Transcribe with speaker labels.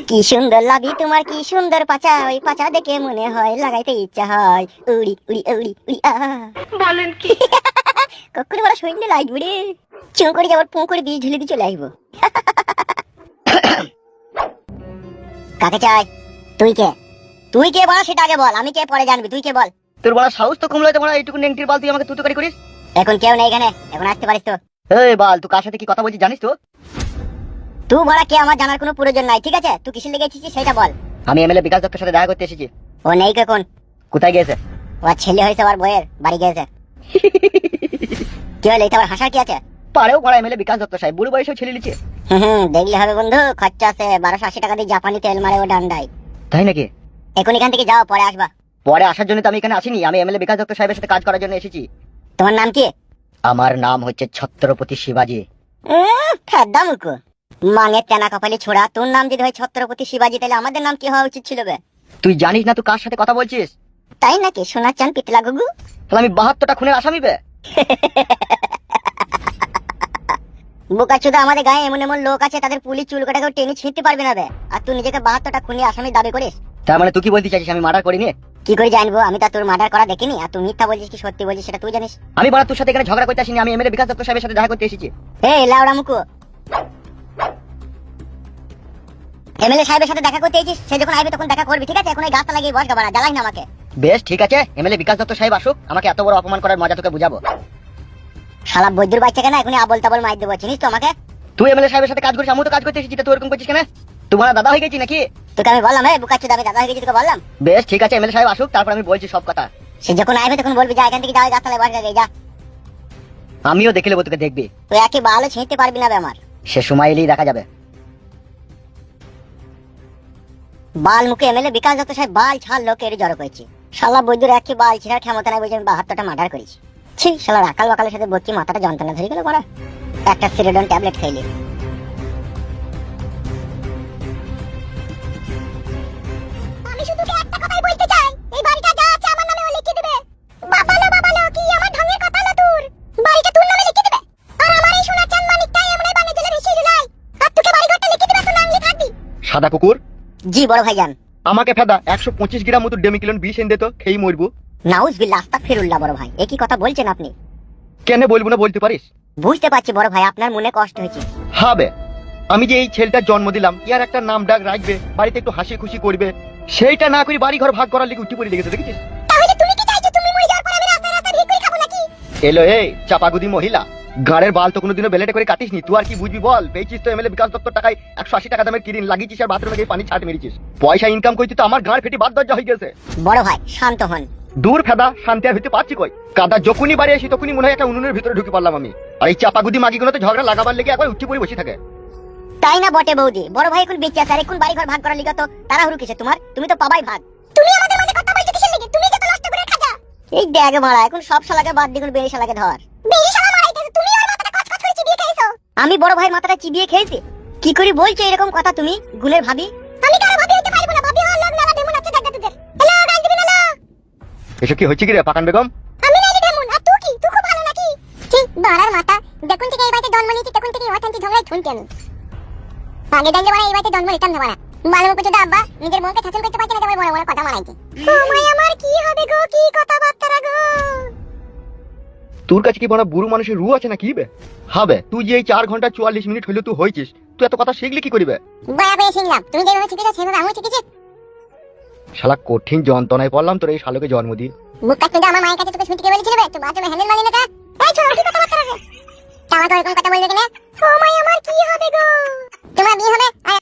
Speaker 1: কি সুন্দর লাভি তোমার, কি সুন্দর পাচা, ওই পাচা দেখে মনে হয় লাগাইতে ইচ্ছা হয়। উড়ি উড়ি উড়ি উড়ি বলেন কি? কখন বলা সৈন্যে লাগবে রে, চুঁ করে যাবার পুঁ করে বীজ ঝুলে দিয়ে চলে আসবো। কাকে চাই? তুই কে? তুই কে বল সেটা আগে বল, আমি কে পরে জানবি। তুই কে বল?
Speaker 2: তোর বড় সাহস তো কমলো, তোমরা এইটুকু নেংটির বাল তুই আমাকে তুই করিস।
Speaker 1: এখন কেউ নেই এখানে, এখন আসতে পারিস তো।
Speaker 2: এই বাল, তুই কার সাথে কি কথা বলছিস জানিস তো?
Speaker 1: তুই বলা কে আমার জানার কোনো প্রয়োজন নাই, ঠিক আছে? তুই কিসের লেগে এসেছিস সেটা বল।
Speaker 2: আমি এমএলএ বিকাশ দত্তের সাথে দেখা করতে এসেছি।
Speaker 1: ও নেই কখন?
Speaker 2: কোথায় গিয়েছে?
Speaker 1: ও ছেলে হয়েছে আবার বইয়ের বাড়ি গিয়েছে। কি হলো, এটা আবার হাসার কি আছে?
Speaker 2: পারেও পড়া এমএলএ বিকাশ দত্ত সাহেব বুড়ো বয়সেও ছেলে লিখছে।
Speaker 1: দেখলে হবে বন্ধু, খরচা আছে 1280 টাকা দিয়ে জাপানি তেল মারে ও ডান্ডায়।
Speaker 2: তাই নাকি?
Speaker 1: এখন এখান থেকে যাও, পরে আসবা।
Speaker 2: পরে আসার জন্য তো আমি এখানে আসিনি, আমি এমএলএ বিকাশ দত্ত সাহেবের সাথে কাজ করার জন্য এসেছি।
Speaker 1: তোমার নাম কি?
Speaker 2: আমার নাম হচ্ছে ছত্রপতি শিবাজি।
Speaker 1: মুকু মাঙের তেনা কপালি ছোড়া, তোর নাম যদি হয় ছত্রপতি শিবাজি, তাহলে আমাদের নাম কি হওয়া উচিত ছিল বে?
Speaker 2: তুই জানিস না তুই কার সাথে কথা বলছিস?
Speaker 1: তাই নাকি? সোনার চান পিতলা গুগু।
Speaker 2: তাহলে আমি 72টা খুনের আসামি বে।
Speaker 1: বোকাচোদা, আমাদের গায়ে এমন এমন লোক আছে তাদের পুলিশ চুল কাটাকেও টেনে ছিঁড়তে পারবে না বে, আর তুই নিজেকে 72টা খুনি আসামি দাবি করিস?
Speaker 2: তার মানে তুই কি বলতে চাইছিস আমি মার্ডার করিনি?
Speaker 1: কি করে জানবো? আমি তো তোর মার্ডার করা দেখিনি, আর তুই মিথ্যা বলছিস কি সত্যি বলছিস সেটা তুই জানিস?
Speaker 2: আমি বড় তোর সাথে এখানে ঝগড়া করতে আসিনি, আমি এমএলএ বিকাশ দত্ত সাহেবের সাথে দেখা করতে এসেছি।
Speaker 1: এই লাউড়া মুকু, এমএলএ সাহেবের সাথে দেখা করতে এসেছিস, সে যখন আসবে তখন দেখা করবি, ঠিক আছে? এখন এই গাছটা লাগিয়ে বস গাবানা, জ্বালাই না আমাকে।
Speaker 2: বেশ ঠিক আছে, এমএলএ বিকাশ দত্ত সাহেব আসুক, আমাকে এত বড় অপমান করার মজা তোকে বুঝাবো।
Speaker 1: শালা বৈদ্যুর বাচ্চা কেন, এখন আবল তাবল মার দেবো, চিনিস তো আমাকে?
Speaker 2: তুই এমএলএ সাহেবের সাথে কাজ করিস, আমিও তো কাজ করতে এসেছি, তুই এরকম করছিস কেন? তোমার দাদা হয়ে গেছি নাকি?
Speaker 1: তোকে আমি বললাম বোকাচোদা আমি দাদা হয়ে গেছি, তোকে বললাম।
Speaker 2: বেশ ঠিক আছে, এমএলএ সাহেব আসুক, তারপর আমি বলছি সব কথা।
Speaker 1: সে যখন আসবে তখন বলবি যা এখান থেকে যাও, গাছতলায় বস গে যা।
Speaker 2: আমিও দেখে নেবো, তোকে দেখবি।
Speaker 1: তুই একে ভালো ছিঁড়তে পারবি না বে আমার।
Speaker 2: সে সময় এলেই দেখা যাবে।
Speaker 1: বাল মুখে এমএলএ বিকাশ দত্ত সাহেব বাল ছাড় লোকের জড়ো করেছি। শালা বৈদ্যুর একে বাল ছিঁড়ার ক্ষমতা নাই, বুঝে আমি 72টা মার্ডার করেছি। ছি, শালা রাকাল বাকালের সাথে বকি মাথাটা যন্ত্রণা ধরে গেল বড়া। একটা সিরিডন ট্যাবলেট খাইলি। আমি শুধু একটা কথাই বলতে চাই, এই বাড়িটা যা আছে আমার নামে লিখে দিবে। বাবালো কি আমার ঢঙের কথা হলো তোর? বাড়িটা তোর নামে লিখে দিবে, আর আমার এই সোনার চাঁদ মানিকটাই এমনি বানিয়ে দিলে ভেসে যায়, আর তোকে বাড়িঘরটা লিখে দিবে, তোর নাম লিখে রাখবি।
Speaker 3: সাদা কুকুর,
Speaker 1: জি বড় ভাইজান।
Speaker 3: আমাকে ফেদা 125 গ্রাম মতো ডেমিকিলন বিষ এনে দে তো, খেয়ে মরবো।
Speaker 1: নাউজুবিল্লাহ, আস্তাগফিরুল্লাহ। বড় ভাই একই কথা বলছেন আপনি?
Speaker 3: কেন বলবো না, বলতে পারিস?
Speaker 1: বুঝতে পারছি বড় ভাই, আপনার মনে কষ্ট হয়েছে।
Speaker 3: হবে, আমি যে এই ছেলেটার জন্ম দিলাম, ইয়ার একটা নাম ডাক রাখবে, বাড়িতে একটু হাসি খুশি করবে, সেইটা না করে বাড়ি ঘর ভাগ করার লিগে উঠে পড়ে লেগেছে, দেখেছিস?
Speaker 1: তাহলে তুমি কি চাইছো তুমি মরে যাওয়ার পর আমি রাস্তায় রাস্তায় ভিড় করে খাবো নাকি?
Speaker 3: এলো এই চাপাগুদি মহিলা, গাড়ের বাল তো কোনোদিনও বেলেটে করে কাটিসনি, তুই আর কি বুঝবি বল? পেয়েছিস তো এমএলএ বিকাশ দত্তর টাকায় 180 টাকা দামের কিরিন লাগিয়েছিস, আর বাথরুমে গিয়ে পানি ছাট মেরেছিস, পয়সা ইনকাম করতে তো আমার গাঁড় ফেটে বাদ দরজা হয়ে গেছে।
Speaker 1: বড় ভাই শান্ত হন।
Speaker 3: দূর ফেদা, শান্তি আর হইতে পারছি কই? কাদা যখনই বাড়ি আসি তখনই মনে হয় একটা উনুনের ভিতরে ঢুকে পারলাম আমি, আর এই চাপাগুদি মাগিগুলো তো ঝগড়া লাগাবার লেগে একবার উঠে পড়ে বসে থাকে।
Speaker 1: তাই না বটে বৌদি? বড় ভাই এখন বেঁচে আছে, আর এখন বাড়ি ঘর ভাগ করার লিগা তো তাড়াহুড়ো কিসে তোমার? তুমি তো পাবাই ভাগ। তুমি আমাদের মাঝে কথা বলছো কিসের লাগি? তুমি যত নষ্ট করে খাজা। এই দেখ মারা, এখন সব শালাকে বাদ দিয়ে বেরি শালাকে ধর। বেরি শালা মারাইতেছ তুমি, আর মাথাটা কচকচ করে চিবিয়ে খেয়েছো। আমি বড় ভাইয়ের মাথাটা চিবিয়ে খেয়েছি? কি করে বলছো এরকম কথা তুমি? গুলের ভাবি? আমি কারো ভাবি হইতে পারবো না, ভাবি হওয়ার লোক নালা ডেমন আছে দেখা তোদের। হ্যালো গাইস, দিবি না?
Speaker 3: এসব কি হচ্ছে কি রে পাকান বেগম?
Speaker 1: আমি নাইলে ডেমন, আর তুই কি? তুই খুব ভালো নাকি? ঠিক বাড়ার মাথা, দেখুন থেকে এই বাড়িতে জন্ম নিয়েছি, তখন থেকে অশান্তি ঝগড়াই শুনছি আমি। আগে জানলে মানে এই বাড়িতে জন্ম নিতাম না মানে। ভালো মতো যদি আব্বা নিজের মনকে শাসন করতে পারছে না, তবে বড় বড় কথা মানাইছে। ও মাই আমার কি হবে গো, কি কথাবার্তা গো?
Speaker 3: তোর কাছে কি বড় বুড়ো মানুষের রু আছে না কি বে? হবে, তুই যে এই 4 ঘন্টা 44 মিনিট হইলো তুই হইছিস, তুই এত কথা শিখলি কি করিবে?
Speaker 1: বয়া বয়া শিখলাম, তুমি যেভাবে শিখেছো সেভাবে আমিও শিখেছি।
Speaker 3: শালা কঠিন যন্ত্রণায় পড়লাম তোর এই শালোকে জন্ম দিয়ে।
Speaker 1: বুক কাটতে আমার মায়ের কাছে তোকে শুনতে কে বলেছিল বে? তুই বাথরুমে হ্যান্ডেল মারি না কা? এই ছোট কি কথাবার্তা রে? তাও তো এরকম কথা